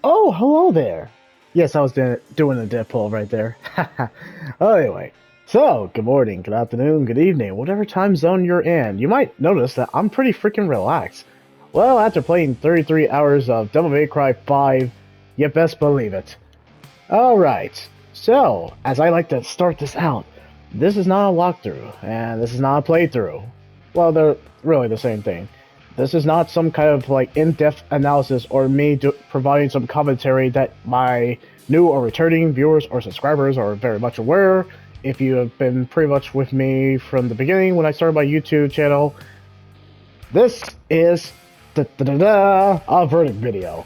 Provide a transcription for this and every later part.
Oh, hello there. Yes, I was doing a Deadpool right there. Anyway, so good morning, good afternoon, good evening, whatever time zone you're in. You might notice that I'm pretty freaking relaxed. Well, after playing 33 hours of Devil May Cry 5, you best believe it. Alright, so, as I like to start this out, this is not a walkthrough, and this is not a playthrough. Well, they're really the same thing. This is not some kind of like in-depth analysis or me providing some commentary that my new or returning viewers or subscribers are very much aware. If you have been pretty much with me from the beginning when I started my YouTube channel, this is a verdict video.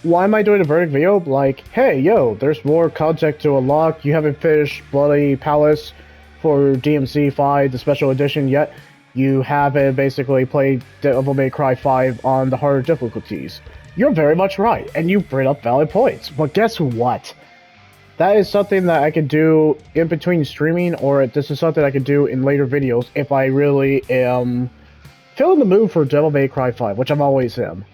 Why am I doing a verdict video? Like, hey, yo, there's more content to unlock. You haven't finished Bloody Palace for DMC 5, the special edition, yet. You haven't basically played Devil May Cry 5 on the harder difficulties. You're very much right, and you bring up valid points. But guess what? That is something that I can do in between streaming, or this is something I can do in later videos if I really am feeling the mood for Devil May Cry 5, which I'm always am.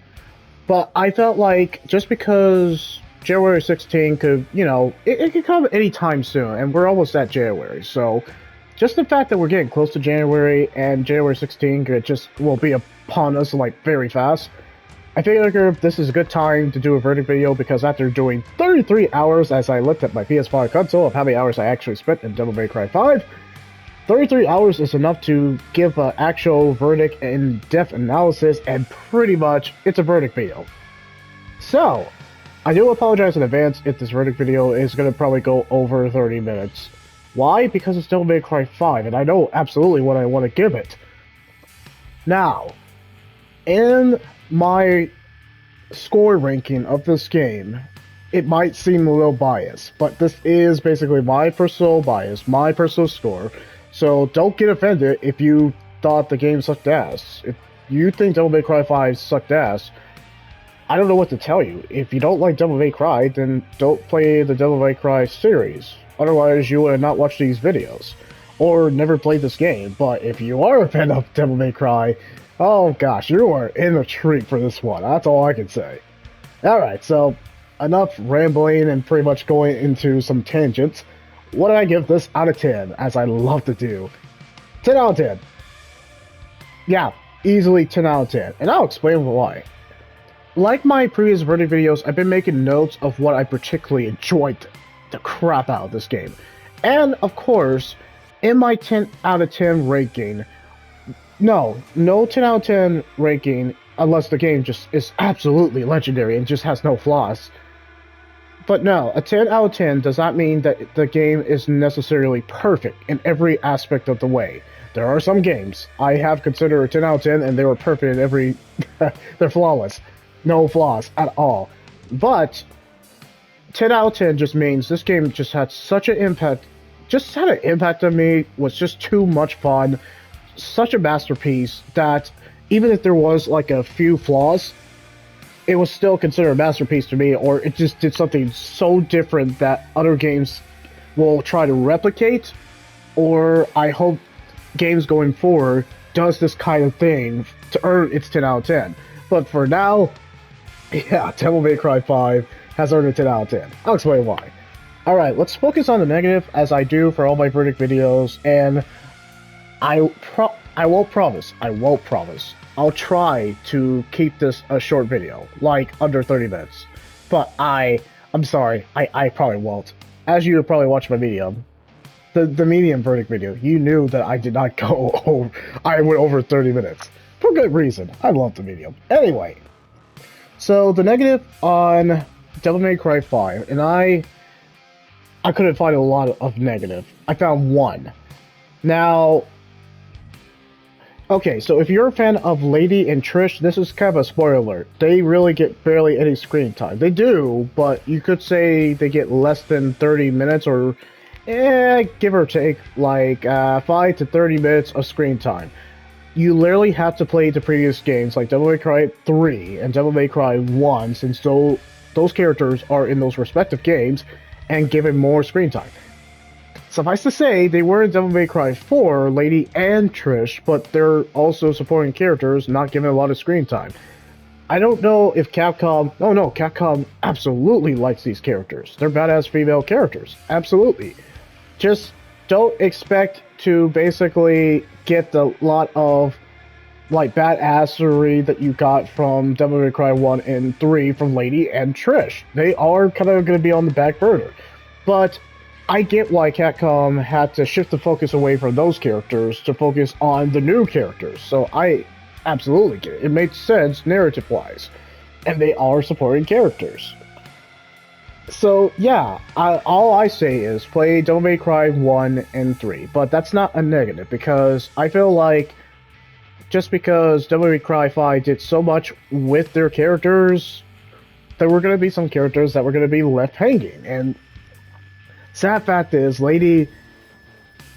But I felt like just because January 16 could, it could come anytime soon, and we're almost at January, so just the fact that we're getting close to January and January 16 could just will be upon us like very fast. I figured this is a good time to do a verdict video because after doing 33 hours as I looked at my PS5 console of how many hours I actually spent in Devil May Cry 5, 33 hours is enough to give an actual verdict in-depth analysis, and pretty much it's a verdict video. So, I do apologize in advance if this verdict video is going to probably go over 30 minutes. Why? Because it's Devil May Cry 5, and I know absolutely what I want to give it. Now, in my score ranking of this game, it might seem a little biased, but this is basically my personal bias, my personal score. So don't get offended if you thought the game sucked ass. If you think Devil May Cry 5 sucked ass, I don't know what to tell you. If you don't like Devil May Cry, then don't play the Devil May Cry series. Otherwise, you would not watch these videos. Or never played this game. But if you are a fan of Devil May Cry, oh gosh, you are in a treat for this one. That's all I can say. Alright, so enough rambling and pretty much going into some tangents. What did I give this out of 10, as I love to do? 10 out of 10. Yeah, easily 10 out of 10. And I'll explain why. Like my previous verdict videos, I've been making notes of what I particularly enjoyed the crap out of this game. And, of course, in my 10 out of 10 ranking, no 10 out of 10 ranking unless the game just is absolutely legendary and just has no flaws. But no, a 10 out of 10 does not mean that the game is necessarily perfect in every aspect of the way. There are some games I have considered a 10 out of 10 and they were perfect in every... they're flawless. No flaws at all. But 10 out of 10 just means this game just had such an impact. Just had an impact on me, was just too much fun. Such a masterpiece that even if there was like a few flaws, it was still considered a masterpiece to me, or it just did something so different that other games will try to replicate, or I hope games going forward does this kind of thing to earn its 10 out of 10. But for now, yeah, Devil May Cry 5 has earned a 10 out of 10. I'll explain why. Alright, let's focus on the negative, as I do for all my verdict videos, and I won't promise, I'll try to keep this a short video, like under 30 minutes. But I'm sorry, I probably won't. As you probably watched my medium, the medium verdict video, you knew that I did not go over, I went over 30 minutes. For good reason, I love the medium. Anyway, so the negative on Devil May Cry 5, and I couldn't find a lot of negative. I found one. Now, okay, so if you're a fan of Lady and Trish, this is kind of a spoiler alert. They really get barely any screen time. They do, but you could say they get less than 30 minutes or, give or take, like 5 to 30 minutes of screen time. You literally have to play the previous games, like Devil May Cry 3 and Devil May Cry 1, since those characters are in those respective games, and given more screen time. Suffice to say, they were in Devil May Cry 4, Lady and Trish, but they're also supporting characters, not given a lot of screen time. I don't know if Capcom. Oh no, Capcom absolutely likes these characters. They're badass female characters. Absolutely. Just don't expect to basically get the lot of like badassery that you got from Devil May Cry 1 and 3 from Lady and Trish. They are kind of going to be on the back burner. But I get why Capcom had to shift the focus away from those characters to focus on the new characters. So I absolutely get it. It makes sense narrative-wise. And they are supporting characters. So yeah, all I say is play Devil May Cry 1 and 3. But that's not a negative because I feel like just because Devil May Cry 5 did so much with their characters, there were going to be some characters that were going to be left hanging. And sad fact is, Lady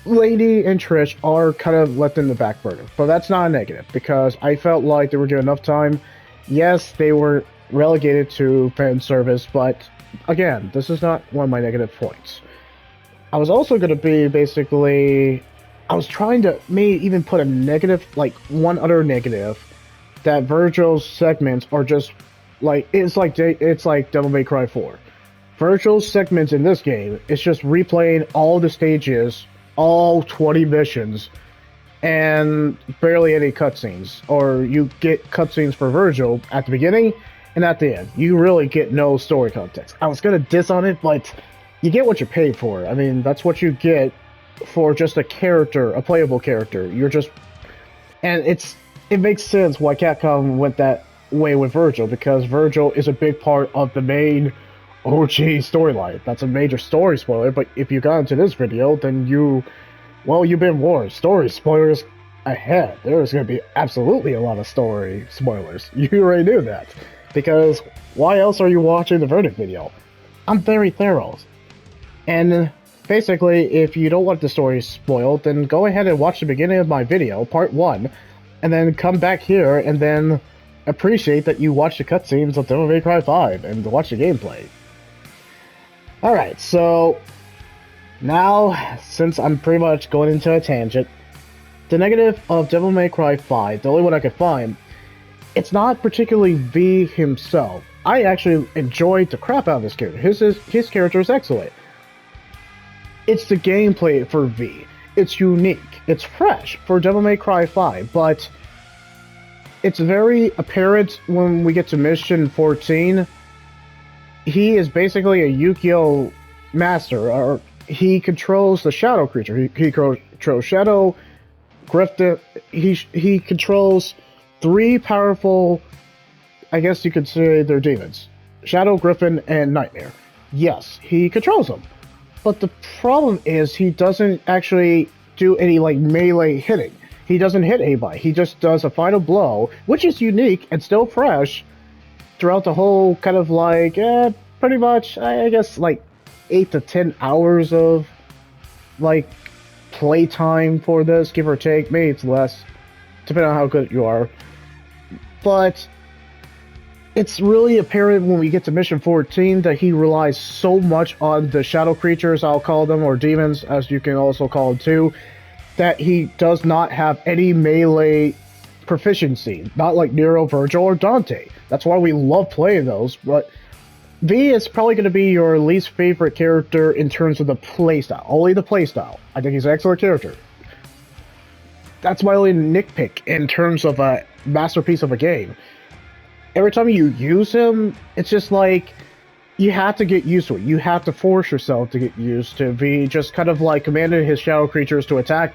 and Trish are kind of left in the back burner. But that's not a negative, because I felt like they were given enough time. Yes, they were relegated to fan service, but again, this is not one of my negative points. I was also going to be basically... I was trying to maybe even put a negative, like one other negative, that Virgil's segments are just like it's like Devil May Cry 4. Virgil's segments in this game is just replaying all the stages, all 20 missions, and barely any cutscenes. Or you get cutscenes for Virgil at the beginning and at the end. You really get no story context. I was gonna diss on it, but you get what you pay for. I mean, that's what you get for just a character, a playable character. You're just, and it makes sense why Capcom went that way with Virgil, because Virgil is a big part of the main OG storyline. That's a major story spoiler, but if you got into this video, then you've been warned. Story spoilers ahead. There's going to be absolutely a lot of story spoilers. You already knew that, because why else are you watching the verdict video? I'm very thorough. And basically, if you don't want the story spoiled, then go ahead and watch the beginning of my video, part 1, and then come back here and then appreciate that you watched the cutscenes of Devil May Cry 5 and watch the gameplay. Alright, so now, since I'm pretty much going into a tangent, the negative of Devil May Cry 5, the only one I could find, it's not particularly V himself. I actually enjoyed the crap out of this character. His character is excellent. It's the gameplay for V. It's unique. It's fresh for Devil May Cry 5, but it's very apparent when we get to mission 14. He is basically a Yukio master, or he controls the shadow creature. He controls Shadow, Griffin. He controls 3 powerful, I guess you could say they're demons. Shadow, Griffin, and Nightmare. Yes, he controls them. But the problem is he doesn't actually do any like melee hitting. He doesn't hit anybody. He just does a final blow, which is unique and still fresh throughout the whole kind of like, pretty much, I guess like 8 to 10 hours of like playtime for this, give or take. Maybe it's less, depending on how good you are. But it's really apparent when we get to mission 14 that he relies so much on the shadow creatures, I'll call them, or demons, as you can also call them too, that he does not have any melee proficiency. Not like Nero, Virgil, or Dante. That's why we love playing those, but V is probably going to be your least favorite character in terms of the playstyle. Only the playstyle. I think he's an excellent character. That's my only nitpick in terms of a masterpiece of a game. Every time you use him, it's just like, you have to get used to it. You have to force yourself to get used to V just kind of like commanding his shadow creatures to attack.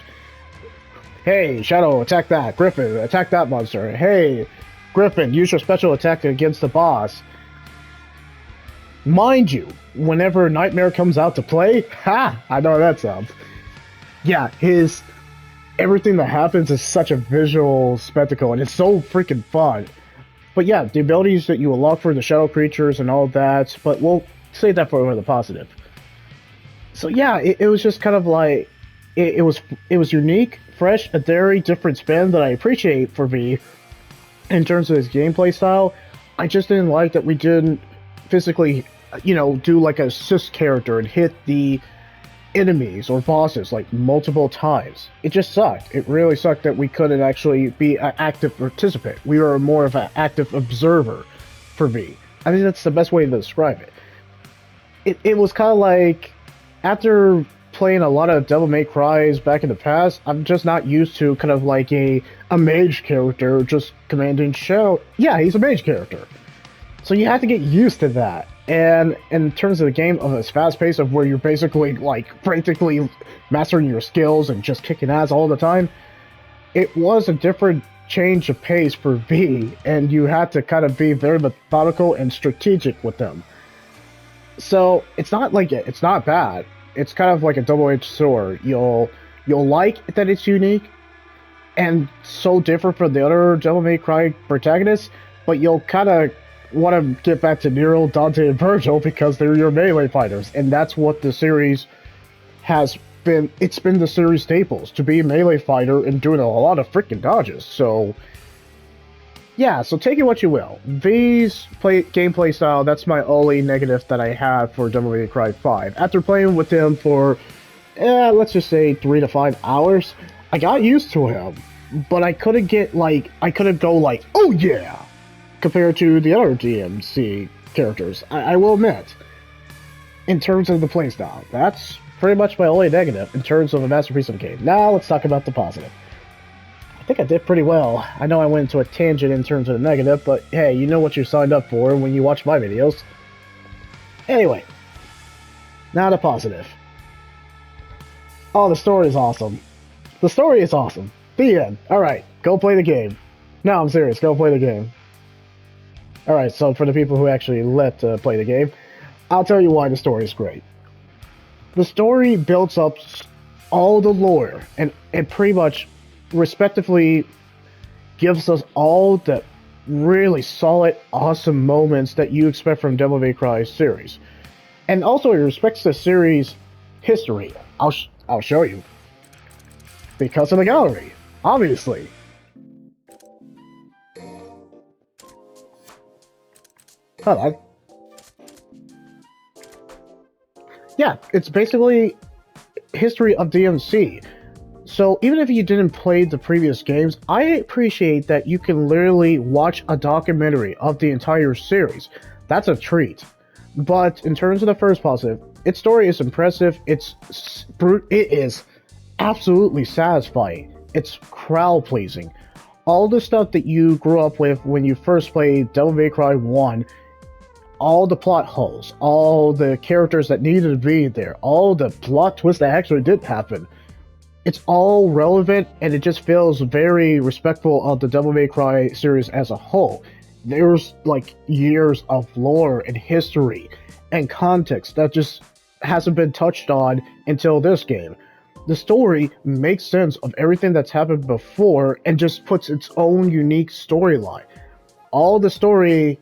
Hey, Shadow, attack that. Griffin, attack that monster. Hey, Griffin, use your special attack against the boss. Mind you, whenever Nightmare comes out to play, I know how that sounds. Yeah, everything that happens is such a visual spectacle, and it's so freaking fun. But yeah, the abilities that you unlock for the shadow creatures and all that, but we'll save that for the positive. So yeah, it was just kind of like, it was unique, fresh, a very different spin that I appreciate for V in terms of his gameplay style. I just didn't like that we didn't physically, do like a assist character and hit the enemies or bosses like multiple times. It just sucked. It really sucked that we couldn't actually be an active participant. We were more of an active observer for V. I think that's the best way to describe it. It was kind of like after playing a lot of Devil May Cry's back in the past, I'm just not used to kind of like a mage character just commanding shout. Yeah, he's a mage character. So you have to get used to that. And in terms of the game, of its fast pace of where you're basically like frantically mastering your skills and just kicking ass all the time, it was a different change of pace for V, and you had to kind of be very methodical and strategic with them. So it's not like it's not bad. It's kind of like a double-edged sword. You'll like that it's unique and so different from the other Devil May Cry protagonists, but you'll kind of want to get back to Nero, Dante, and Virgil because they're your melee fighters, and that's what the series has been. It's been the series staples to be a melee fighter and doing a lot of freaking dodges. So yeah, so take it what you will. V's gameplay style, that's my only negative that I have for Devil May Cry 5. After playing with him for, let's just say 3 to 5 hours, I got used to him, but I couldn't go like, oh yeah, compared to the other DMC characters. I will admit, in terms of the playstyle, that's pretty much my only negative in terms of a masterpiece of a game. Now let's talk about the positive. I think I did pretty well. I know I went into a tangent in terms of the negative, but hey, you know what you signed up for when you watch my videos. Anyway, now the positive. Oh, the story is awesome. The story is awesome. The end. Alright, go play the game. No, I'm serious, go play the game. Alright, so for the people who actually play the game, I'll tell you why the story is great. The story builds up all the lore, and it pretty much respectively gives us all the really solid, awesome moments that you expect from Devil May Cry series. And also it respects the series history. I'll show you. Because of the gallery, obviously. Hold on. Yeah, it's basically history of DMC. So even if you didn't play the previous games, I appreciate that you can literally watch a documentary of the entire series. That's a treat. But in terms of the first positive, its story is impressive. It is absolutely satisfying. It's crowd pleasing. All the stuff that you grew up with when you first played Devil May Cry 1, all the plot holes, all the characters that needed to be there, all the plot twists that actually did happen. It's all relevant, and it just feels very respectful of the Devil May Cry series as a whole. There's like years of lore and history and context that just hasn't been touched on until this game. The story makes sense of everything that's happened before and just puts its own unique storyline. All the story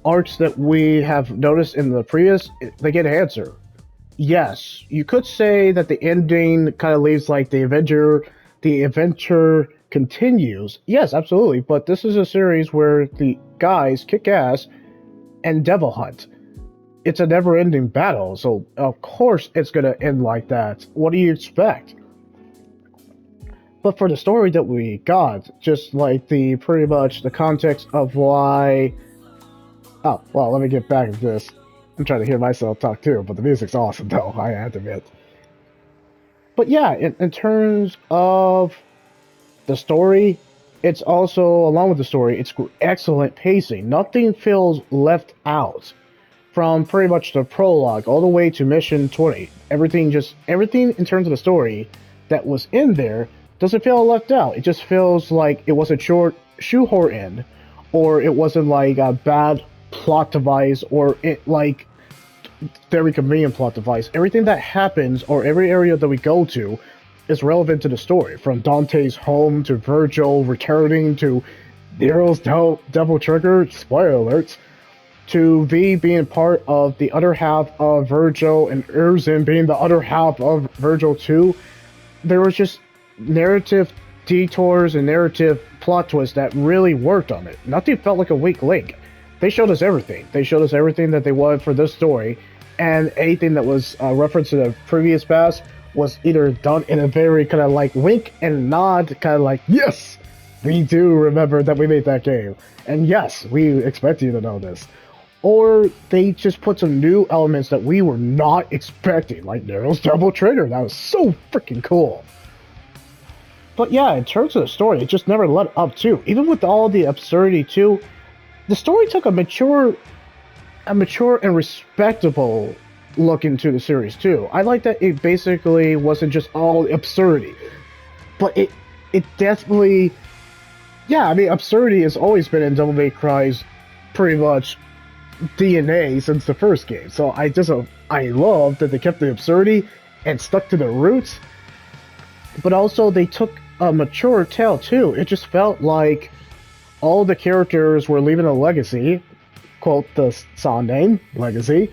arcs that we have noticed in the previous, they get an answer. Yes, you could say that the ending kind of leaves like the adventure continues. Yes, absolutely, but this is a series where the guys kick ass and devil hunt. It's a never-ending battle, so of course it's gonna end like that. What do you expect? But for the story that we got, just like the pretty much the context of why. Oh, well, let me get back to this. I'm trying to hear myself talk too, but the music's awesome though, I have to admit. But yeah, in terms of the story, it's also, along with the story, it's excellent pacing. Nothing feels left out. From pretty much the prologue all the way to mission 20. Everything in terms of the story that was in there doesn't feel left out. It just feels like it was a short shoehorn in, or it wasn't like a bad plot device, or it like very convenient plot device. Everything that happens, or every area that we go to, is relevant to the story. From Dante's home to Virgil returning to Nero's Devil Trigger, spoiler alerts, to V being part of the other half of Virgil and Erzin being the other half of Virgil too. There was just narrative detours and narrative plot twists that really worked on it. Nothing felt like a weak link. They showed us everything. They showed us everything that they wanted for this story, and anything that was referenced to the previous past was either done in a very kind of like wink and nod, kind of like, yes, we do remember that we made that game, and yes, we expect you to know this. Or they just put some new elements that we were not expecting, like Nero's Double Trigger. That was so freaking cool. But yeah, in terms of the story, it just never let up too. Even with all the absurdity too, the story took a mature and respectable look into the series too. I like that it basically wasn't just all absurdity, but it definitely, yeah. I mean, absurdity has always been in Devil May Cry's pretty much DNA since the first game. So I love that they kept the absurdity and stuck to the roots, but also they took a mature tale too. It just felt like all the characters were leaving a legacy, quote the song name, legacy,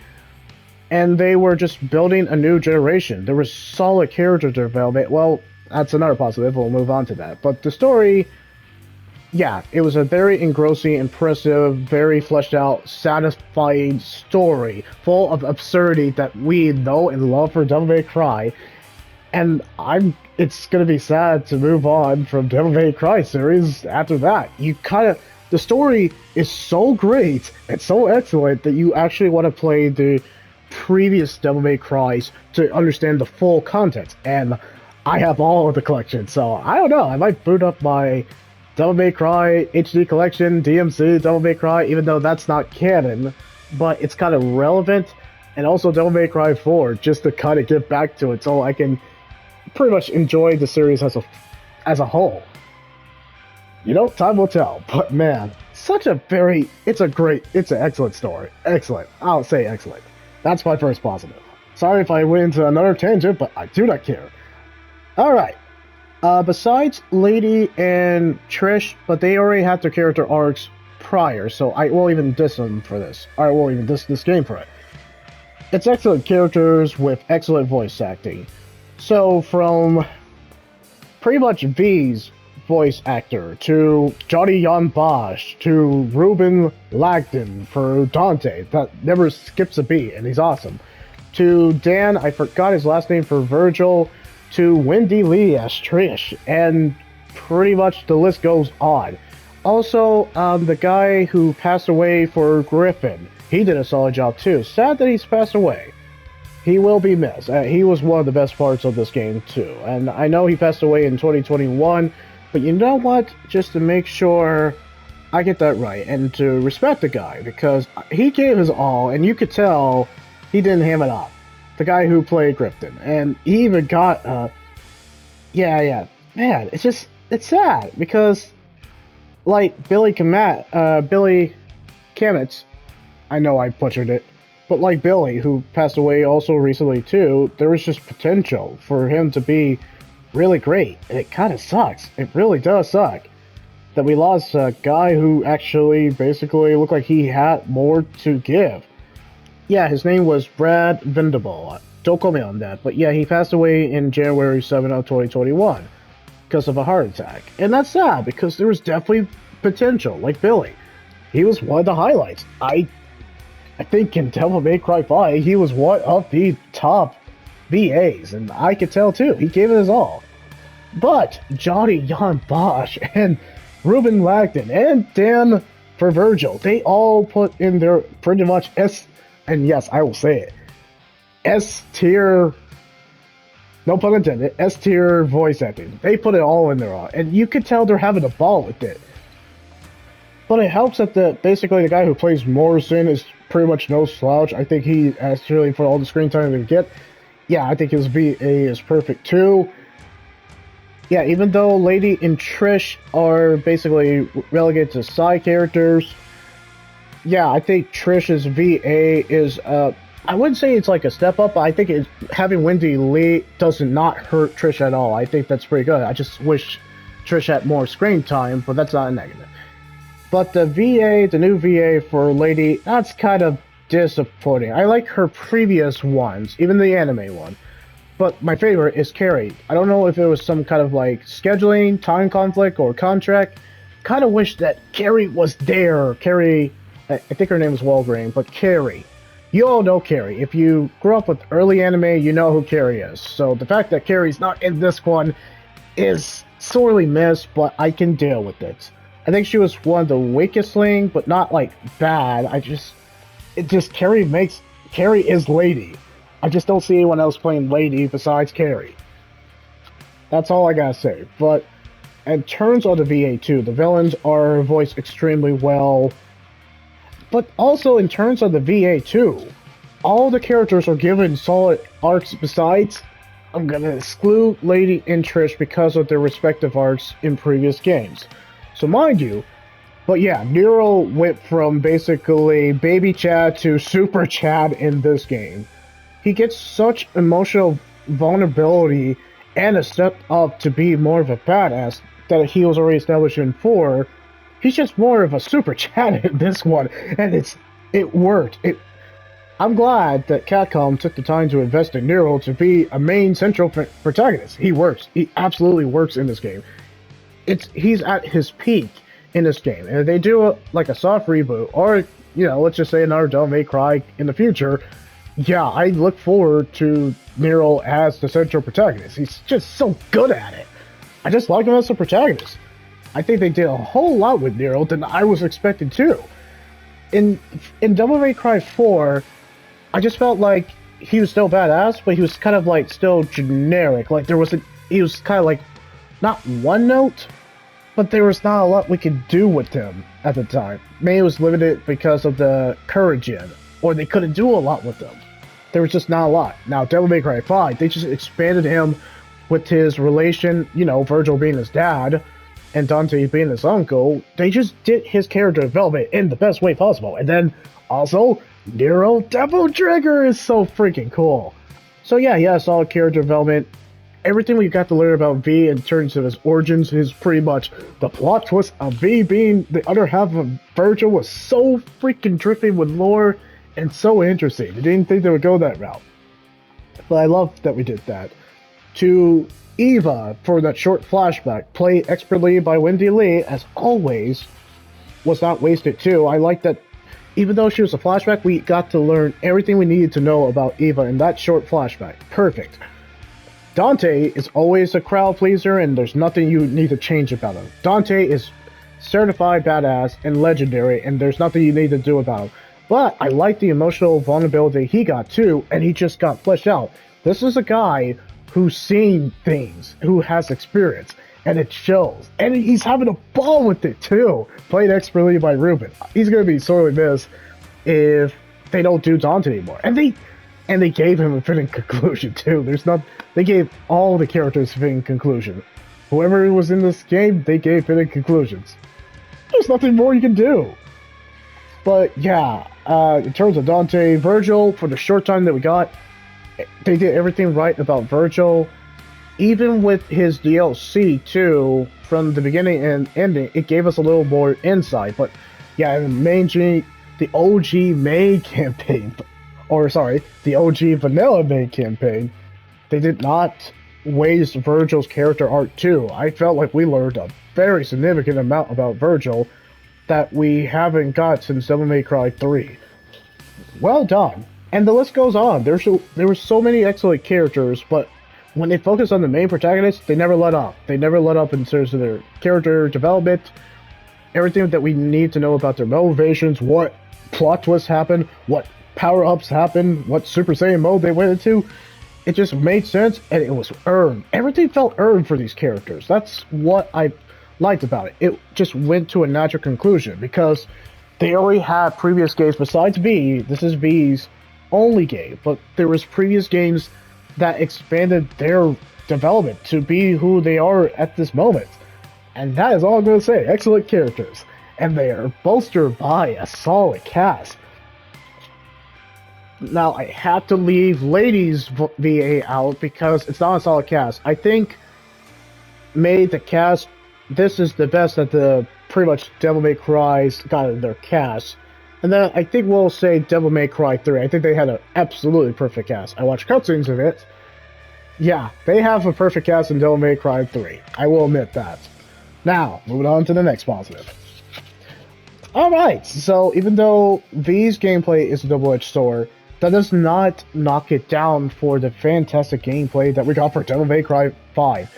and they were just building a new generation. There was solid character development. Well, that's another positive. We'll move on to that. But the story, yeah, it was a very engrossing, impressive, very fleshed out, satisfying story, full of absurdity that we know and love for Devil May Cry. And it's gonna be sad to move on from Devil May Cry series after that. The story is so great and so excellent that you actually want to play the previous Devil May Cries to understand the full context. And I have all of the collections, so I don't know. I might boot up my Devil May Cry HD collection, DMC, Devil May Cry, even though that's not canon, but it's kind of relevant, and also Devil May Cry 4, just to kind of get back to it, so I can pretty much enjoy the series as a whole. You know, time will tell, but man, it's an excellent story. Excellent. I'll say excellent. That's my first positive. Sorry if I went into another tangent, but I do not care. Alright. Besides Lady and Trish, but they already had their character arcs prior, so I won't even diss them for this. I won't even diss this game for it. It's excellent characters with excellent voice acting. So from pretty much V's voice actor to Johnny Yon Bosch to Ruben Lagden for Dante, that never skips a beat, and he's awesome. To Dan, I forgot his last name for Virgil, to Wendy Lee as Trish, and pretty much the list goes on. Also, the guy who passed away for Griffin, he did a solid job too. Sad that he's passed away. He will be missed. He was one of the best parts of this game too. And I know he passed away in 2021, but you know what? Just to make sure I get that right and to respect the guy, because he gave his all, and you could tell he didn't ham it up. The guy who played Griffin, and he even got man, it's sad because like Billy Kametz, I know I butchered it, but like Billy, who passed away also recently too, there was just potential for him to be really great, and it kind of sucks. It really does suck that we lost a guy who actually basically looked like he had more to give. Yeah, his name was Brad Vendible. Don't quote me on that, but yeah, he passed away in January 7th of 2021 because of a heart attack. And that's sad, because there was definitely potential, like Billy. He was one of the highlights. I think in Devil May Cry 5, he was one of the top VAs, and I could tell too. He gave it his all. But Johnny Yon Bosch and Ruben Lagden and Dan for Virgil, they all put in their pretty much and yes, I will say it, S tier, no pun intended, S tier voice acting. They put it all in there, and you can tell they're having a ball with it. But it helps that basically the guy who plays Morrison is pretty much no slouch. I think he actually, for all the screen time they get, yeah, I think his VA is perfect too. Yeah, even though Lady and Trish are basically relegated to side characters, yeah, I think Trish's VA is, I wouldn't say it's like a step up, but I think having Wendy Lee does not hurt Trish at all. I think that's pretty good. I just wish Trish had more screen time, but that's not a negative. But the new VA for Lady, that's kind of disappointing. I like her previous ones, even the anime one. But my favorite is Carrie. I don't know if it was some kind of like scheduling, time conflict, or contract. Kind of wish that Carrie was there. Carrie, I think her name was Walgreen, but Carrie. you all know Carrie. If you grew up with early anime, you know who Carrie is. So the fact that Carrie's not in this one is sorely missed, but I can deal with it. I think she was one of the weakest link, but not like bad. Carrie is Lady. I just don't see anyone else playing Lady besides Carrie. That's all I gotta say. But in terms of the VA2, the villains are voiced extremely well. But also in terms of the VA2, all the characters are given solid arcs besides, I'm gonna exclude Lady and Trish because of their respective arcs in previous games. So mind you, but yeah, Nero went from basically baby Chad to super Chad in this game. He gets such emotional vulnerability and a step up to be more of a badass that he was already established in 4. He's just more of a super Chad in this one, and it worked. I'm glad that Capcom took the time to invest in Nero to be a main central protagonist. He works. He absolutely works in this game. He's at his peak in this game, and if they do like a soft reboot, or let's just say another Devil May Cry in the future, yeah, I look forward to Nero as the central protagonist. He's just so good at it. I just like him as a protagonist. I think they did a whole lot with Nero than I was expecting to. In Devil May Cry 4, I just felt like he was still badass, but he was kind of like still generic. Like he was kind of like not one note, but there was not a lot we could do with him at the time. Maybe it was limited because of the courage gen, or they couldn't do a lot with him. There was just not a lot. Now, Devil May Cry 5, they just expanded him with his relation, Virgil being his dad, and Dante being his uncle. They just did his character development in the best way possible. And then, also, Nero Devil Trigger is so freaking cool. So yeah, he has solid character development. Everything we got to learn about V in terms of his origins is pretty much the plot twist of V being the other half of Virgil was so freaking dripping with lore and so interesting. I didn't think they would go that route. But I love that we did that. To Eva, for that short flashback, played expertly by Wendy Lee, as always, was not wasted too. I like that even though she was a flashback, we got to learn everything we needed to know about Eva in that short flashback. Perfect. Dante is always a crowd pleaser, and there's nothing you need to change about him. Dante is certified badass and legendary, and there's nothing you need to do about him. But I like the emotional vulnerability he got too, and he just got fleshed out. This is a guy who's seen things, who has experience, and it shows. And he's having a ball with it too. Played expertly by Ruben. He's gonna be sorely missed if they don't do Dante anymore. And they gave him a fitting conclusion too. They gave all the characters a fitting conclusion. Whoever was in this game, they gave fitting conclusions. There's nothing more you can do. But yeah, in terms of Dante, Virgil, for the short time that we got, they did everything right about Virgil. Even with his DLC too, from the beginning and ending, it gave us a little more insight. But yeah, the OG May campaign, the OG Vanilla May campaign, they did not waste Virgil's character arc too. I felt like we learned a very significant amount about Virgil that we haven't got since Devil May Cry 3. Well done. And the list goes on. There were so many excellent characters, but when they focus on the main protagonist, they never let up. They never let up in terms of their character development, everything that we need to know about their motivations, what plot twists happen, what power-ups happen, what Super Saiyan mode they went into. It just made sense, and it was earned. Everything felt earned for these characters. That's what I liked about it. It just went to a natural conclusion, because they already had previous games besides V. This is V's only game, but there was previous games that expanded their development to be who they are at this moment. And that is all I'm going to say. Excellent characters. And they are bolstered by a solid cast. Now, I have to leave Ladies VA out because it's not a solid cast. I think made the cast, this is the best that the pretty much Devil May Cry's got in their cast. And then I think we'll say Devil May Cry 3. I think they had an absolutely perfect cast. I watched cutscenes of it. Yeah, they have a perfect cast in Devil May Cry 3. I will admit that. Now, moving on to the next positive. Alright, so even though V's gameplay is a double-edged sword, that does not knock it down for the fantastic gameplay that we got for Devil May Cry 5.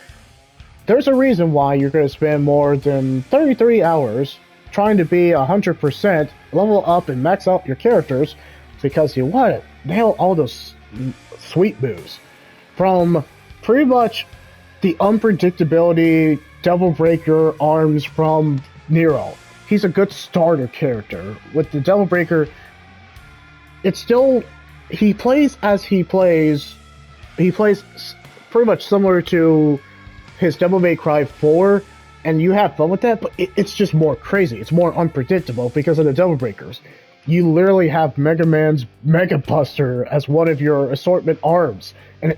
There's a reason why you're going to spend more than 33 hours trying to be 100%, level up and max out your characters, because you want to nail all those sweet moves. From pretty much the unpredictability, Devil Breaker arms from Nero. He's a good starter character. With the Devil Breaker, it's still, he plays as he plays. He plays pretty much similar to his Devil May Cry 4, and you have fun with that, but it's just more crazy. It's more unpredictable because of the Devil Breakers. You literally have Mega Man's Mega Buster as one of your assortment arms, and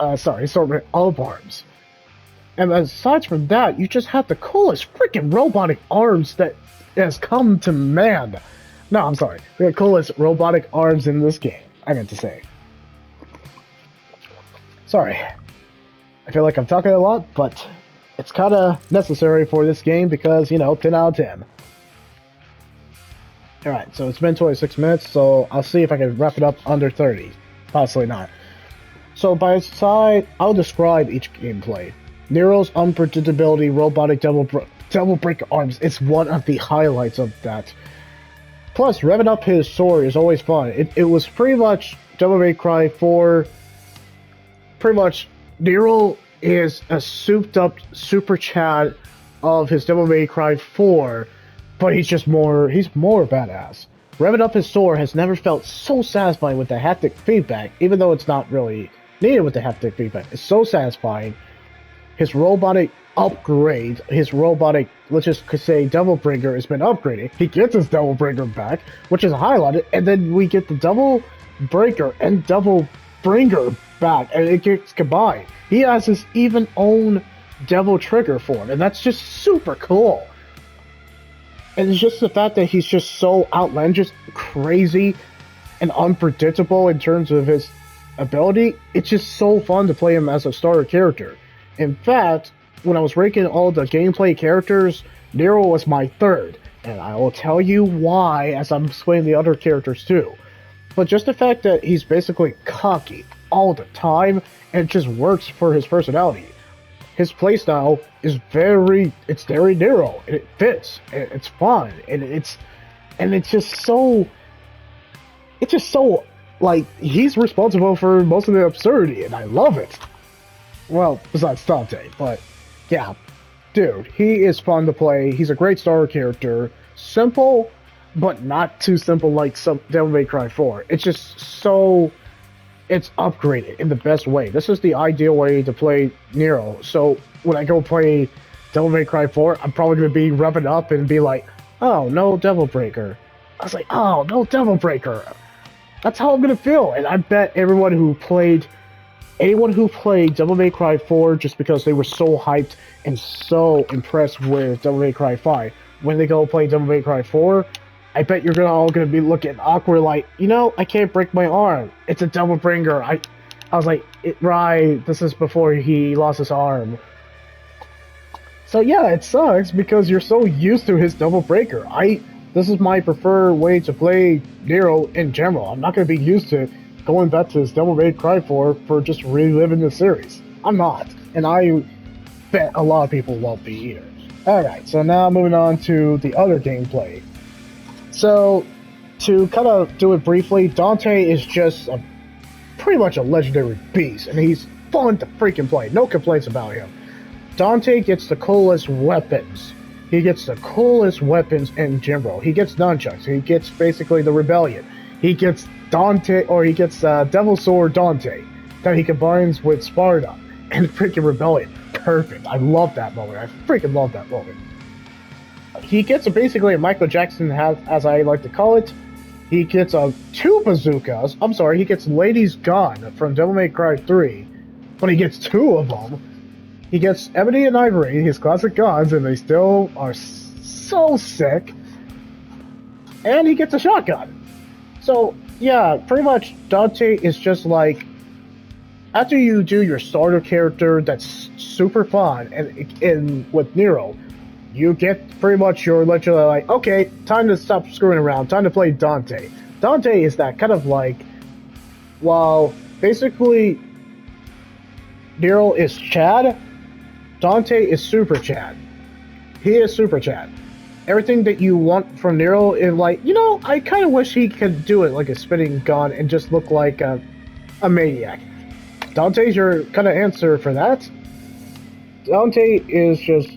assortment of arms. And aside from that, you just have the coolest freaking robotic arms that has come to man. No, I'm sorry. The coolest robotic arms in this game, I meant to say. Sorry. I feel like I'm talking a lot, but it's kind of necessary for this game because, 10 out of 10. Alright, so it's been 26 minutes, so I'll see if I can wrap it up under 30. Possibly not. So by side, I'll describe each gameplay. Nero's unpredictability, robotic Devil Breaker arms, it's one of the highlights of that. Plus, revving up his sword is always fun. It was pretty much Devil May Cry 4. Pretty much, Nero is a souped up Super Chad of his Devil May Cry 4, but he's more badass. Revving up his sword has never felt so satisfying with the haptic feedback, even though it's not really needed with the haptic feedback. It's so satisfying. His robotic upgrade, let's just say Devil Bringer has been upgraded. He gets his Devil Bringer back, which is highlighted, and then we get the Devil Breaker and Devil Bringer back, and it gets combined. He has his even own Devil Trigger form, and that's just super cool. And it's just the fact that he's just so outlandish, crazy, and unpredictable in terms of his ability. It's just so fun to play him as a starter character. In fact, when I was ranking all the gameplay characters, Nero was my third, and I will tell you why as I'm explaining the other characters too. But just the fact that he's basically cocky all the time, and it just works for his personality. His playstyle is very Nero, and it fits, and it's fun, and it's just so, like, he's responsible for most of the absurdity, and I love it. Well, besides Dante, but yeah, dude, he is fun to play. He's a great starter character. Simple, but not too simple like some Devil May Cry 4. It's just so, it's upgraded in the best way. This is the ideal way to play Nero. So when I go play Devil May Cry 4, I'm probably going to be revving up and be like, oh, no Devil Breaker. I was like, oh, no Devil Breaker. That's how I'm going to feel. And I bet anyone who played Devil May Cry 4 just because they were so hyped and so impressed with Devil May Cry 5, when they go play Devil May Cry 4, I bet you're all gonna be looking awkward like, I can't break my arm. It's a Devil Bringer. I was like, right, this is before he lost his arm. So yeah, it sucks because you're so used to his Devil Breaker. This is my preferred way to play Nero in general. I'm not gonna be used to going back to his Devil May Cry 4 for just reliving the series. I'm not. And I bet a lot of people won't be either. Alright, so now moving on to the other gameplay. So, to kind of do it briefly, Dante is just pretty much a legendary beast, and he's fun to freaking play. No complaints about him. Dante gets the coolest weapons. He gets the coolest weapons in general. He gets nunchucks. He gets basically the Rebellion. He gets Devil Sword Dante that he combines with Sparta and freaking Rebellion. Perfect. I love that moment. I freaking love that moment. He gets basically a Michael Jackson, as I like to call it. He gets two bazookas. I'm sorry, he gets Lady's Gun from Devil May Cry 3, but he gets two of them. He gets Ebony and Ivory, his classic guns, and they still are so sick. And he gets a shotgun. So, yeah, pretty much Dante is just like, after you do your starter character that's super fun, and with Nero, you get pretty much your literally like, okay, time to stop screwing around, time to play Dante. Dante is that kind of like while basically Nero is Chad, Dante is Super Chad. He is Super Chad. Everything that you want from Nero is like, I kind of wish he could do it like a spinning gun and just look like a maniac. Dante's your kind of answer for that. Dante is just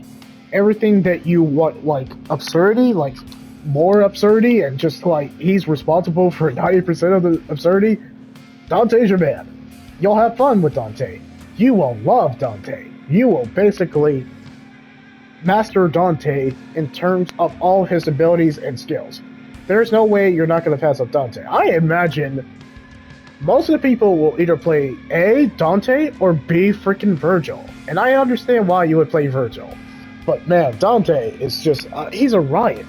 everything that you want, like absurdity, like more absurdity, and just like he's responsible for 90% of the absurdity. Dante's your man. You'll have fun with Dante. You will love Dante. You will basically master Dante in terms of all his abilities and skills. There's no way you're not going to pass up Dante. I imagine most of the people will either play A, Dante, or B, freaking Virgil. And I understand why you would play Virgil. But man, Dante is just, he's a riot.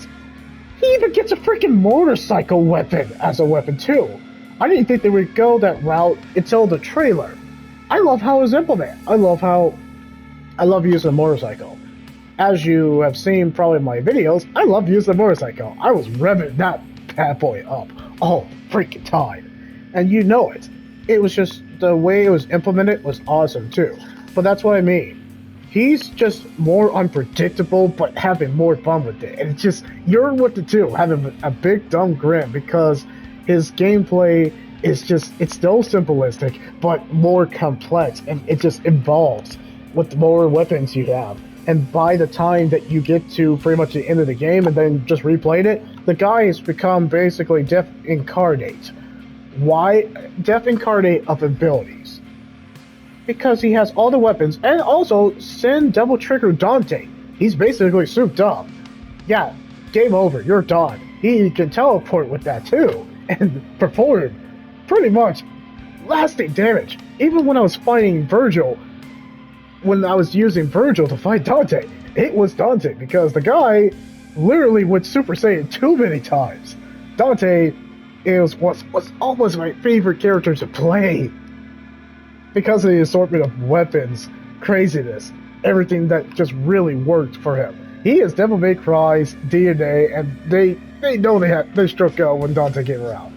He even gets a freaking motorcycle weapon as a weapon too. I didn't think they would go that route until the trailer. I love how it was implemented. I love using a motorcycle. As you have seen probably in my videos, I love using a motorcycle. I was revving that bad boy up all freaking time. And you know it. It was just, the way it was implemented was awesome too. But that's what I mean. He's just more unpredictable, but having more fun with it. And it's just, you're with the two, having a big dumb grin, because his gameplay is just, it's still simplistic, but more complex, and it just evolves with more weapons you have. And by the time that you get to pretty much the end of the game and then just replayed it, the guy has become basically Death Incarnate. Why? Death Incarnate of abilities. Because he has all the weapons, and also Sin Devil Trigger Dante. He's basically souped up. Yeah, game over, you're done. He can teleport with that too, and perform pretty much lasting damage. Even when I was fighting Virgil, when I was using Virgil to fight Dante, it was Dante, because the guy literally went Super Saiyan too many times. Dante was almost my favorite character to play, because of the assortment of weapons, craziness, everything that just really worked for him. He is Devil May Cry's DNA, and they know they struck out when Dante came around.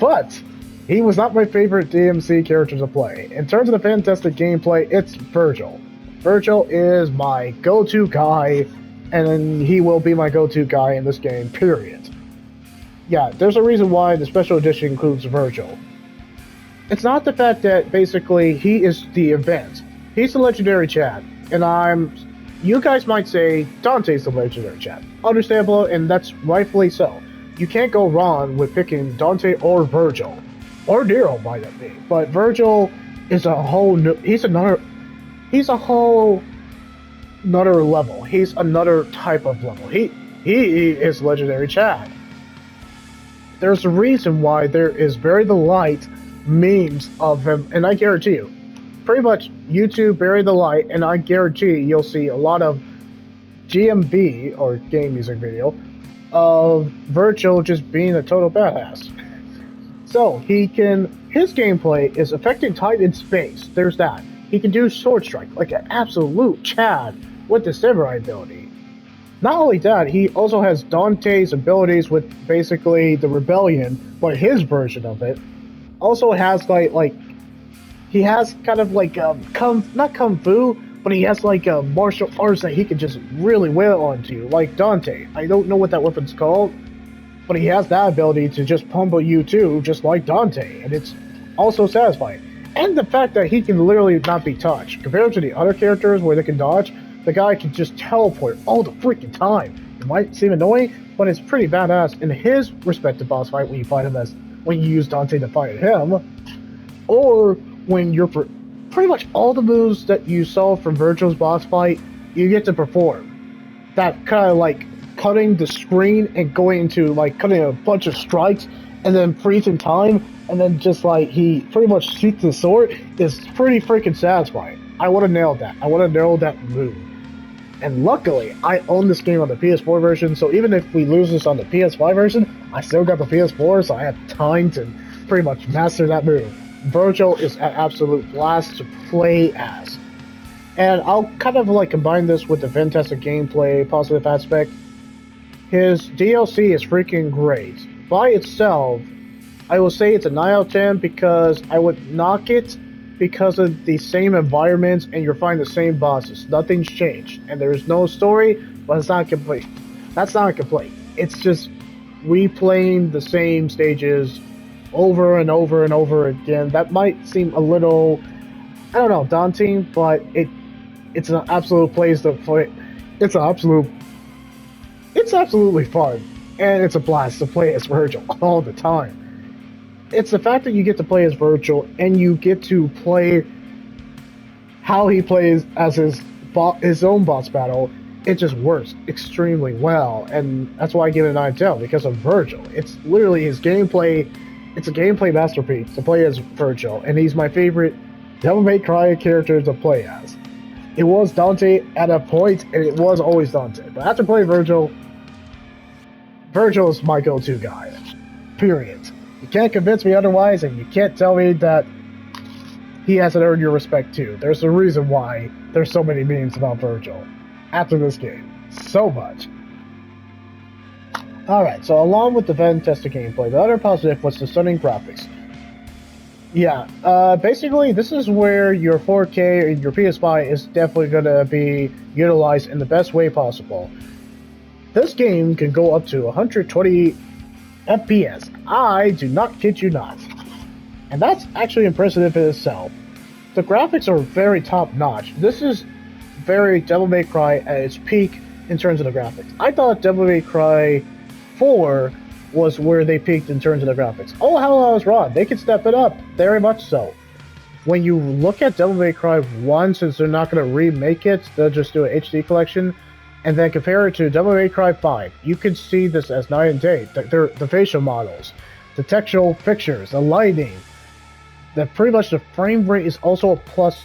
But he was not my favorite DMC character to play. In terms of the fantastic gameplay, it's Virgil. Virgil is my go-to guy, and he will be my go-to guy in this game, period. Yeah, there's a reason why the special edition includes Virgil. It's not the fact that basically he is the event. He's the legendary Chad, and you guys might say Dante's the legendary Chad. Understandable, and that's rightfully so. You can't go wrong with picking Dante or Virgil. Or Nero might it be. But Virgil is a whole new, he's a whole another level. He's another type of level. He is legendary Chad. There's a reason why there is Bury the Light memes of him, and I guarantee you, pretty much YouTube Bury the Light, and I guarantee you'll see a lot of GMV, or game music video, of Virgil just being a total badass. So, his gameplay is affecting time and space, there's that. He can do Sword Strike like an absolute Chad with the Samurai ability. Not only that, he also has Dante's abilities with basically the Rebellion, but his version of it. Also has he has kind of like not kung fu, but he has like martial arts that he can just really wail onto, like Dante. I don't know what that weapon's called, but he has that ability to just pummel you too, just like Dante, and it's also satisfying. And the fact that he can literally not be touched, compared to the other characters where they can dodge, the guy can just teleport all the freaking time. It might seem annoying, but it's pretty badass in his respective boss fight when you use Dante to fight him, or when you're pretty much all the moves that you saw from Virgil's boss fight, you get to perform. That kind of like cutting the screen and going into like cutting a bunch of strikes and then freezing time, and then just like he pretty much shoots the sword is pretty freaking satisfying. I want to nail that. I want to nail that move. And luckily, I own this game on the PS4 version, so even if we lose this on the PS5 version, I still got the PS4, so I have time to pretty much master that move. Virgil is an absolute blast to play as. And I'll kind of like combine this with the fantastic gameplay, positive aspect. His DLC is freaking great. By itself, I will say it's a 9 out of 10 because I would knock it because of the same environments and you're fighting the same bosses. Nothing's changed. And there's no story, but it's not complete. That's not a complaint. It's just replaying the same stages over and over and over again. That might seem a little, I don't know, daunting, but it's an absolute place to play. It's absolutely fun, and it's a blast to play as Virgil all the time. It's the fact that you get to play as Virgil and you get to play how he plays as his own boss battle. It just works extremely well, and that's why I give it a 9 10 because of Virgil. It's literally his gameplay. It's a gameplay masterpiece to play as Virgil, and he's my favorite Devil May Cry character to play as. It was Dante at a point, and it was always Dante. But after playing Virgil, Virgil is my go-to guy. Period. You can't convince me otherwise, and you can't tell me that he hasn't earned your respect too. There's a reason why there's so many memes about Virgil after this game. So much. Alright, so along with the fantastic gameplay, the other positive was the stunning graphics. Yeah, basically this is where your 4K and your PS5 is definitely going to be utilized in the best way possible. This game can go up to 120 FPS. I do not kid you not. And that's actually impressive in itself. The graphics are very top notch. This is very Devil May Cry at its peak in terms of the graphics. I thought Devil May Cry 4 was where they peaked in terms of the graphics. Oh, hell, I was wrong. They could step it up, very much so. When you look at Devil May Cry 1, since they're not going to remake it, they'll just do an HD collection, and then compare it to Devil May Cry 5, you can see this as night and day. The facial models, the textual fixtures, the lighting, pretty much the frame rate is also a plus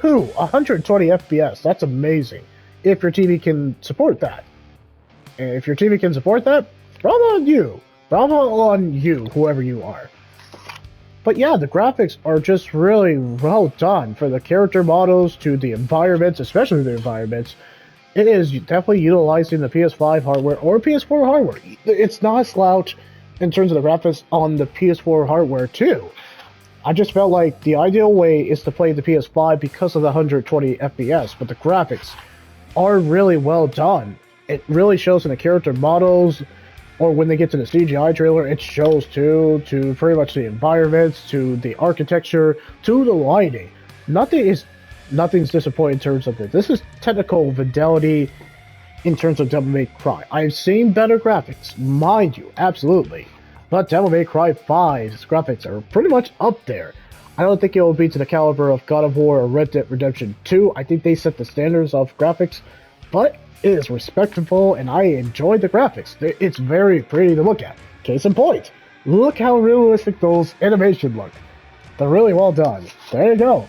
120 FPS. That's amazing. If your TV can support that. And if your TV can support that, bravo on you. Bravo on you, whoever you are. But yeah, the graphics are just really well done. For the character models to the environments, especially the environments, it is definitely utilizing the PS5 hardware or PS4 hardware. It's not a slouch in terms of the graphics on the PS4 hardware too. I just felt like the ideal way is to play the PS5 because of the 120 FPS, but the graphics are really well done. It really shows in the character models, or when they get to the CGI trailer, it shows too, to pretty much the environments, to the architecture, to the lighting. Nothing's disappointing in terms of this. This is technical fidelity in terms of Devil May Cry. I've seen better graphics, mind you, absolutely. But Devil May Cry 5's graphics are pretty much up there. I don't think it will be to the caliber of God of War or Red Dead Redemption 2. I think they set the standards of graphics, but it is respectable, and I enjoyed the graphics. It's very pretty to look at. Case in point, look how realistic those animations look. They're really well done. There you go.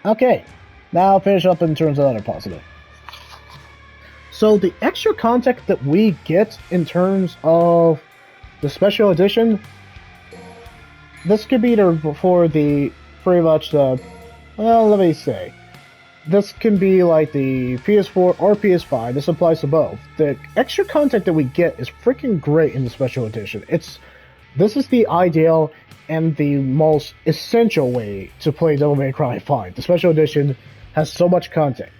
Okay, now finish up in terms of other positive. So the extra content that we get in terms of the special edition, this could be there for the pretty much the, well, let me say, this can be like the PS4 or PS5. This applies to both. The extra content that we get is freaking great in the special edition. This is the ideal and the most essential way to play Devil May Cry 5. The special edition has so much content.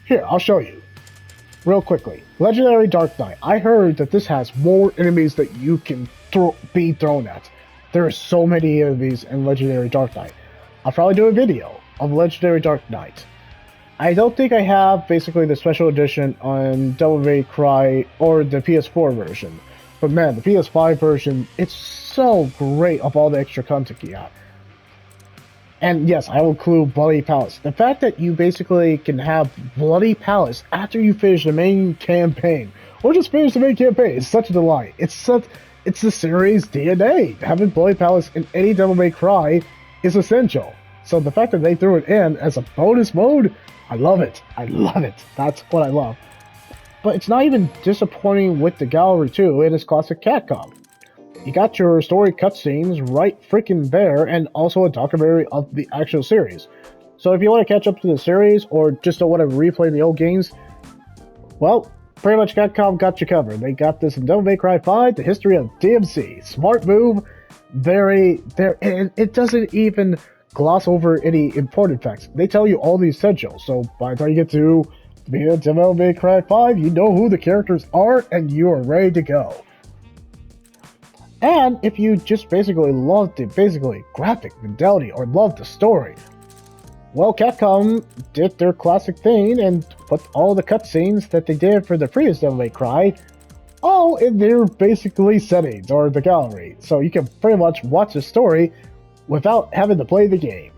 Here, I'll show you. Real quickly. Legendary Dark Knight. I heard that this has more enemies that you can be thrown at. There are so many enemies in Legendary Dark Knight. I'll probably do a video of Legendary Dark Knight. I don't think I have basically the special edition on Devil May Cry or the PS4 version. But man, the PS5 version, it's so great of all the extra content you have. And yes, I will include Bloody Palace. The fact that you basically can have Bloody Palace after you finish the main campaign, or just finish the main campaign, is such a delight. It's the series DNA. Having Bloody Palace in any Devil May Cry is essential. So the fact that they threw it in as a bonus mode, I love it. I love it. That's what I love. But it's not even disappointing with the gallery too. It is classic Capcom. You got your story cutscenes right freaking there, and also a documentary of the actual series. So if you want to catch up to the series, or just don't want to replay the old games, well, pretty much Capcom got you covered. They got this in Devil May Cry 5, the history of DMC. Smart move, and it doesn't even gloss over any important facts. They tell you all the essentials, so by the time you get to the Devil May Cry 5, you know who the characters are, and you are ready to go. And if you just basically love the graphic fidelity or love the story, well, Capcom did their classic thing and put all the cutscenes that they did for the previous Devil May Cry all in their basically settings or the gallery, so you can pretty much watch the story without having to play the game.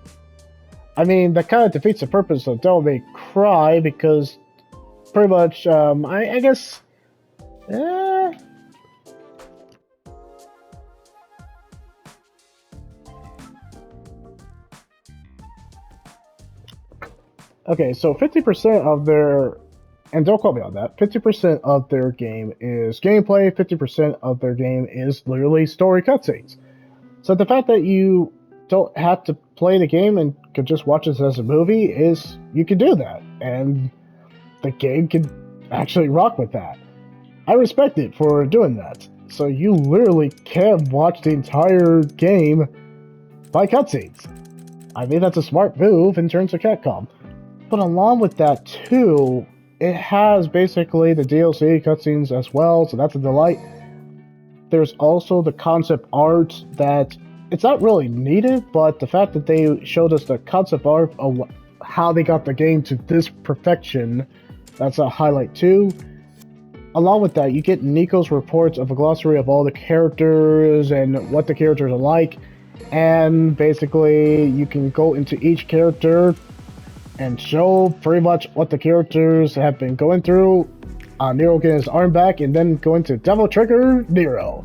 I mean, that kind of defeats the purpose of Devil May Cry because pretty much, I guess, okay, so 50% of their, and don't quote me on that, 50% of their game is gameplay, 50% of their game is literally story cutscenes. So the fact that you don't have to play the game and could just watch this as a movie is, you can do that. And the game can actually rock with that. I respect it for doing that. So you literally can watch the entire game by cutscenes. I mean, that's a smart move in terms of Capcom. But along with that too, it has basically the DLC cutscenes as well, so that's a delight. There's also the concept art that it's not really needed, but the fact that they showed us the concept art of how they got the game to this perfection, that's a highlight too. Along with that, you get Nico's reports of a glossary of all the characters and what the characters are like, and basically you can go into each character and show pretty much what the characters have been going through. Nero getting his arm back, and then go into Devil Trigger Nero.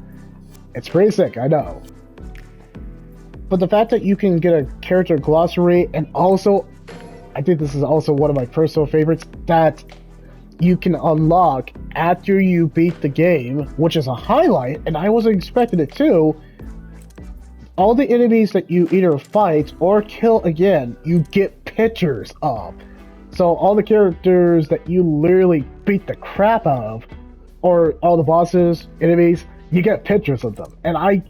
It's pretty sick, I know. But the fact that you can get a character glossary, and also, I think this is also one of my personal favorites, that you can unlock after you beat the game, which is a highlight, and I wasn't expecting it too. All the enemies that you either fight or kill again, you get pictures of. So all the characters that you literally beat the crap out of, or all the bosses, enemies, you get pictures of them. And I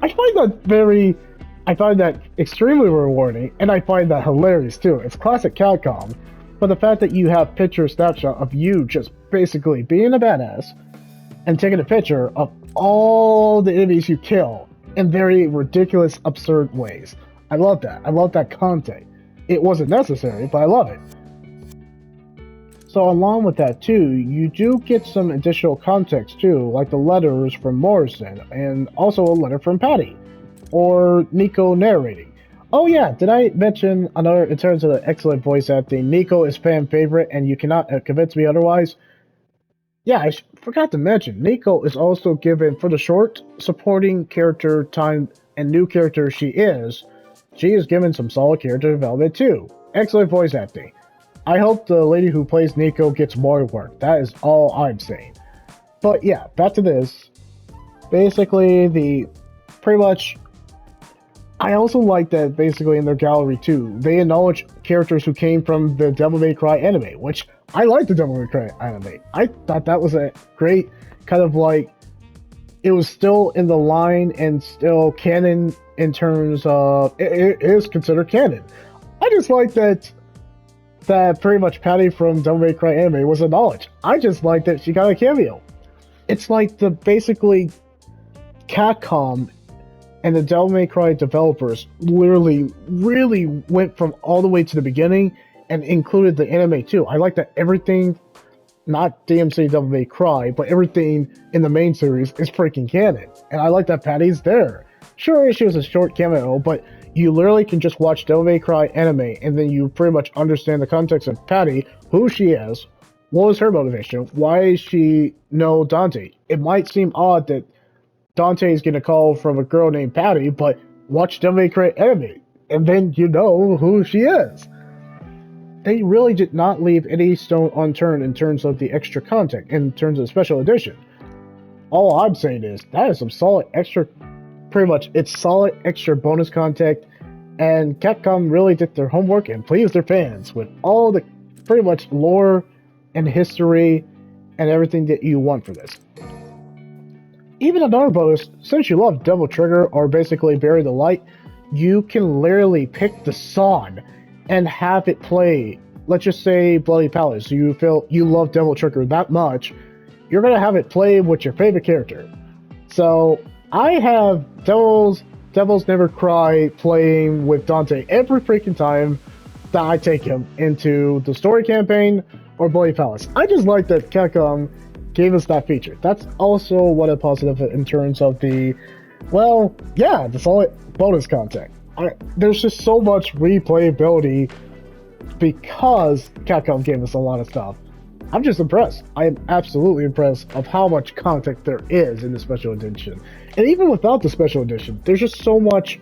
find that extremely rewarding, and I find that hilarious too. It's classic Capcom, but the fact that you have picture snapshot of you just basically being a badass and taking a picture of all the enemies you kill in very ridiculous, absurd ways. I love that. I love that content. It wasn't necessary, but I love it. So along with that too, you do get some additional context too, like the letters from Morrison, and also a letter from Patty, or Nico narrating. Oh yeah, did I mention another, in terms of the excellent voice acting, Nico is fan favorite, and you cannot convince me otherwise. Yeah, I forgot to mention, Nico is also given, for the short supporting character time and new character she is given some solid character development too. Excellent voice acting. I hope the lady who plays Nico gets more work. That is all I'm saying. But yeah, back to this. Basically, pretty much, I also like that basically in their gallery too, they acknowledge characters who came from the Devil May Cry anime, which I like the Devil May Cry anime. I thought that was a great kind of like, it was still in the line and still canon in terms of, it is considered canon. I just like that pretty much Patty from Devil May Cry anime was acknowledged. I just like that she got a cameo. It's like the basically Capcom and the Devil May Cry developers literally really went from all the way to the beginning and included the anime too. I like that everything, not DMC Devil May Cry, but everything in the main series is freaking canon. And I like that Patty's there. Sure, she was a short cameo, but you literally can just watch Devil May Cry anime and then you pretty much understand the context of Patty, who she is, what was her motivation, why she know Dante. It might seem odd that Dante is getting a call from a girl named Patty, but watch Devil May Cry anime, and then you know who she is. They really did not leave any stone unturned in terms of the extra content, in terms of special edition. All I'm saying is, that is some solid extra, pretty much, it's solid extra bonus content, and Capcom really did their homework and pleased their fans with all the, pretty much, lore and history and everything that you want for this. Even another bonus, since you love Devil Trigger or basically Bury the Light, you can literally pick the song and have it play. Let's just say Bloody Palace. You feel you love Devil Trigger that much, you're gonna have it play with your favorite character. So I have Devils Never Cry playing with Dante every freaking time that I take him into the story campaign or Bloody Palace. I just like that Capcom gave us that feature. That's also what a positive in terms of the, well, yeah, the solid bonus content. There's just so much replayability because Capcom gave us a lot of stuff. I'm just impressed. I am absolutely impressed of how much content there is in the special edition. And even without the special edition, there's just so much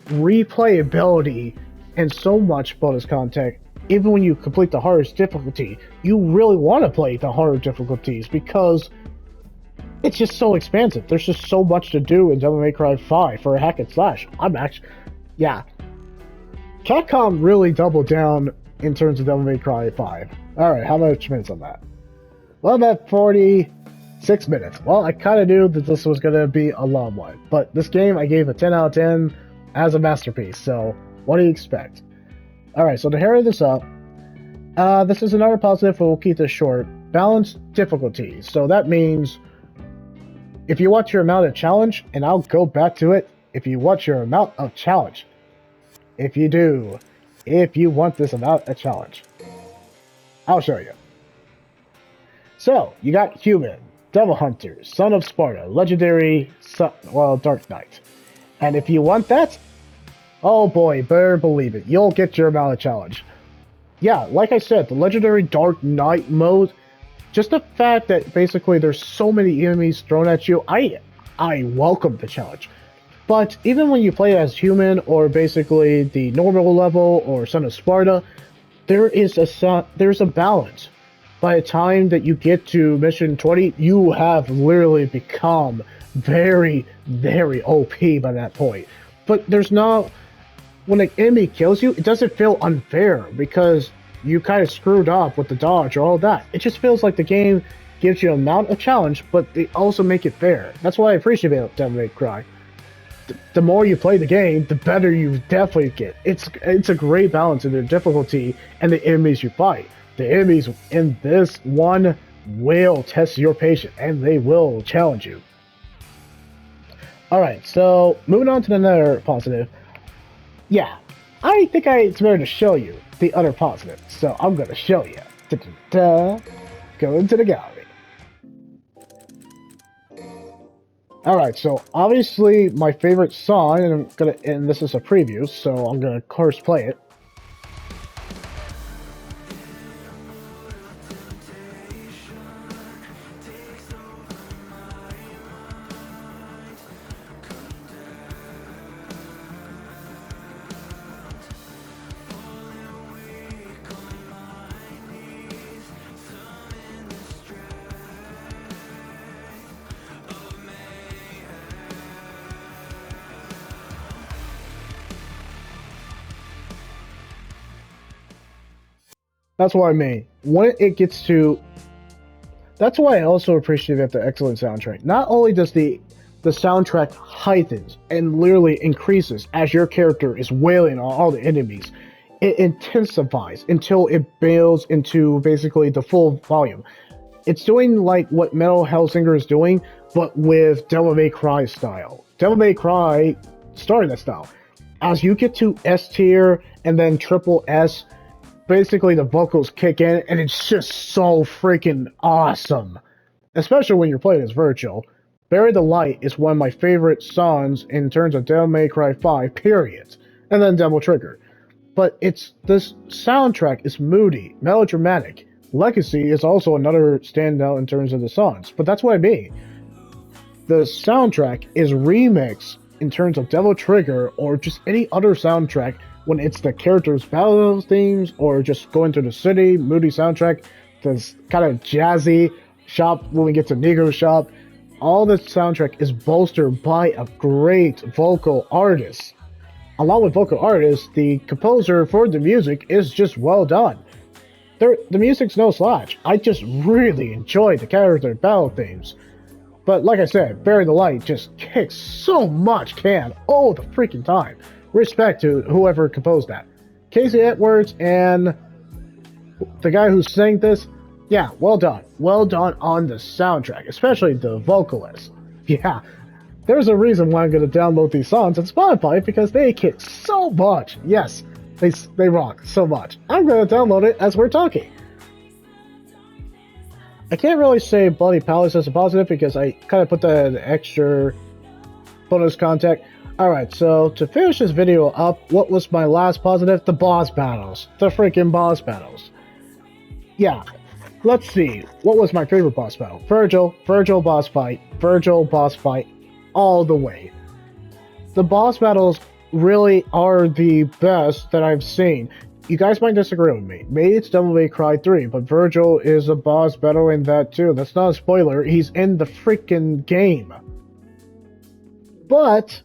replayability and so much bonus content. Even when you complete the hardest difficulty, you really want to play the harder difficulties because it's just so expansive. There's just so much to do in Devil May Cry 5 for a hack and slash. Yeah. Capcom really doubled down in terms of Devil May Cry 5. Alright, how much minutes on that? Well, about 46 minutes. Well, I kind of knew that this was going to be a long one, but this game I gave a 10 out of 10 as a masterpiece, so what do you expect? Alright, so to hurry this up, this is another positive, but we'll keep this short. Balanced difficulty. So that means if you want your amount of challenge, and I'll go back to it, if you want your amount of challenge, if you want this amount of challenge, I'll show you. So, you got Human, Devil Hunter, Son of Sparta, Legendary, Dark Knight. And if you want that, oh boy, better believe it, you'll get your amount of challenge. Yeah, like I said, the Legendary Dark Knight mode, just the fact that basically there's so many enemies thrown at you, I welcome the challenge. But even when you play as Human, or basically the normal level, or Son of Sparta, there's a balance. By the time that you get to mission 20, you have literally become very, very OP by that point. But there's not, when an enemy kills you, it doesn't feel unfair because you kind of screwed up with the dodge or all that. It just feels like the game gives you an amount of challenge, but they also make it fair. That's why I appreciate Devil May Cry. The more you play the game, the better you definitely get. It's a great balance in the difficulty and the enemies you fight. The enemies in this one will test your patience, and they will challenge you. Alright, so moving on to another positive. Yeah, I think it's better to show you the other positive, so I'm going to show you. Da-da-da. Go into the gallery. Alright, so obviously my favorite song, and this is a preview, so I'm gonna of course play it. That's what I mean. When it gets to... That's why I also appreciate the excellent soundtrack. Not only does the soundtrack heightens and literally increases as your character is wailing on all the enemies, it intensifies until it builds into basically the full volume. It's doing like what Metal Hellsinger is doing, but with Devil May Cry style. Devil May Cry started that style. As you get to S tier and then triple S, basically the vocals kick in, and it's just so freaking awesome. Especially when you're playing as Virgil. Bury the Light is one of my favorite songs in terms of Devil May Cry 5, period. And then Devil Trigger. But this soundtrack is moody, melodramatic. Legacy is also another standout in terms of the songs, but that's what I mean. The soundtrack is remixed in terms of Devil Trigger or just any other soundtrack when it's the characters' battle themes or just going through the city, moody soundtrack, this kind of jazzy shop when we get to Negro Shop. All the soundtrack is bolstered by a great vocal artist. Along with vocal artists, the composer for the music is just well done. The music's no slouch. I just really enjoy the character battle themes. But like I said, Bury the Light just kicks so much can all the freaking time. Respect to whoever composed that. Casey Edwards and the guy who sang this, yeah, well done. Well done on the soundtrack, especially the vocalist. Yeah, there's a reason why I'm going to download these songs on Spotify because they kick so much. Yes, they rock so much. I'm going to download it as we're talking. I can't really say Bloody Palace as a positive because I kind of put that in extra bonus content. Alright, so to finish this video up, what was my last positive? The boss battles. The freaking boss battles. Yeah, let's see. What was my favorite boss battle? Virgil boss fight, all the way. The boss battles really are the best that I've seen. You guys might disagree with me. Maybe it's Devil May Cry 3, but Virgil is a boss battle in that too. That's not a spoiler. He's in the freaking game. But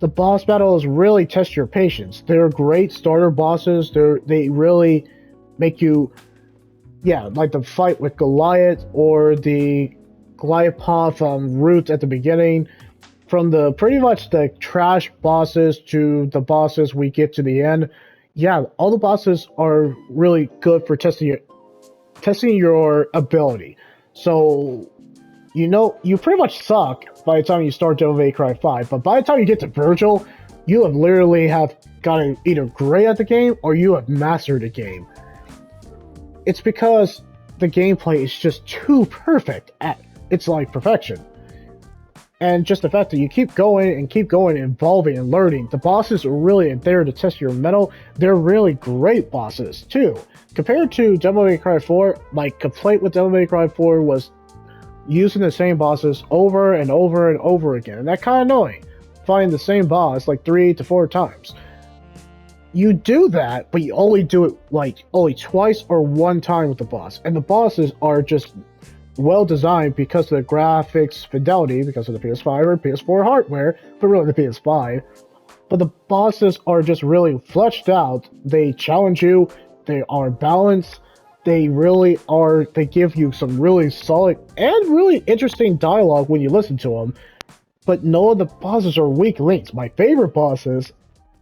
the boss battles really test your patience. They're great starter bosses. They really make you, yeah, like the fight with Goliath or the Goliath route at the beginning. From the pretty much the trash bosses to the bosses we get to the end. Yeah, all the bosses are really good for testing your ability. So, you know, you pretty much suck by the time you start Devil May Cry 5, but by the time you get to Virgil, you have literally gotten either great at the game or you have mastered the game. It's because the gameplay is just too perfect it's like perfection. And just the fact that you keep going, evolving and learning. The bosses are really there to test your mettle. They're really great bosses, too. Compared to Devil May Cry 4, my complaint with Devil May Cry 4 was using the same bosses over and over and over again. And that kind of annoying. Fighting the same boss like 3 to 4 times. You do that, but you only do it like only twice or one time with the boss. And the bosses are just well designed because of the graphics fidelity, because of the PS5 or PS4 hardware, but really the PS5. But the bosses are just really fleshed out. They challenge you. They are balanced. They really are. They give you some really solid and really interesting dialogue when you listen to them. But no of the bosses are weak links. My favorite bosses,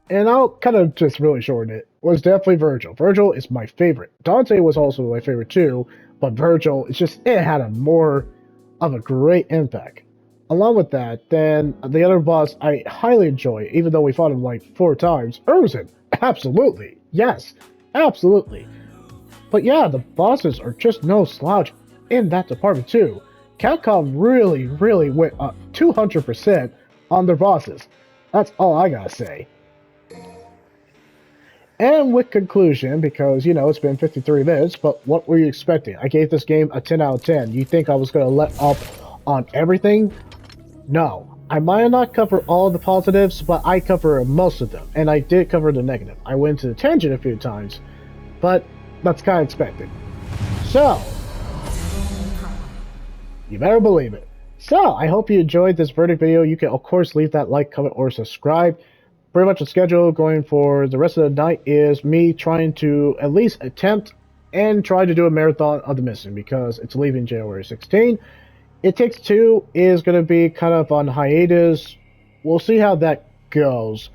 and I'll kind of just really shorten it, was definitely Virgil. Virgil is my favorite. Dante was also my favorite too. But Virgil, it had a more of a great impact. Along with that, then the other boss I highly enjoy, even though we fought him like 4 times, Urzen. Absolutely. Yes, absolutely. But yeah, the bosses are just no slouch in that department too. Capcom really, really went up 200% on their bosses. That's all I gotta say. And with conclusion, because, you know, it's been 53 minutes, but what were you expecting? I gave this game a 10 out of 10. You think I was going to let up on everything? No. I might not cover all the positives, but I cover most of them. And I did cover the negative. I went to the tangent a few times, but that's kind of expected. So, you better believe it. So, I hope you enjoyed this verdict video. You can, of course, leave that like, comment, or subscribe. Pretty much the schedule going for the rest of the night is me trying to at least attempt and try to do a marathon of The Mission because it's leaving January 16. It Takes Two is going to be kind of on hiatus. We'll see how that goes.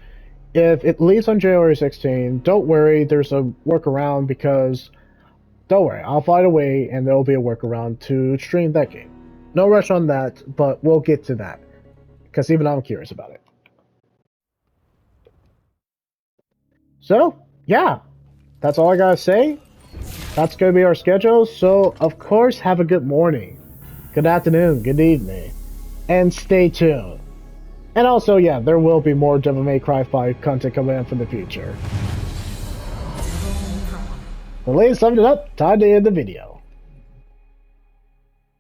If it leaves on January 16, don't worry, there's a workaround because, don't worry, I'll find a way and there'll be a workaround to stream that game. No rush on that, but we'll get to that because even I'm curious about it. So, yeah, that's all I gotta say. That's gonna be our schedule. So, of course, have a good morning, good afternoon, good evening, and stay tuned. And also, yeah, there will be more Devil May Cry 5 content coming in from the future. The latest summed it up, time to end the video.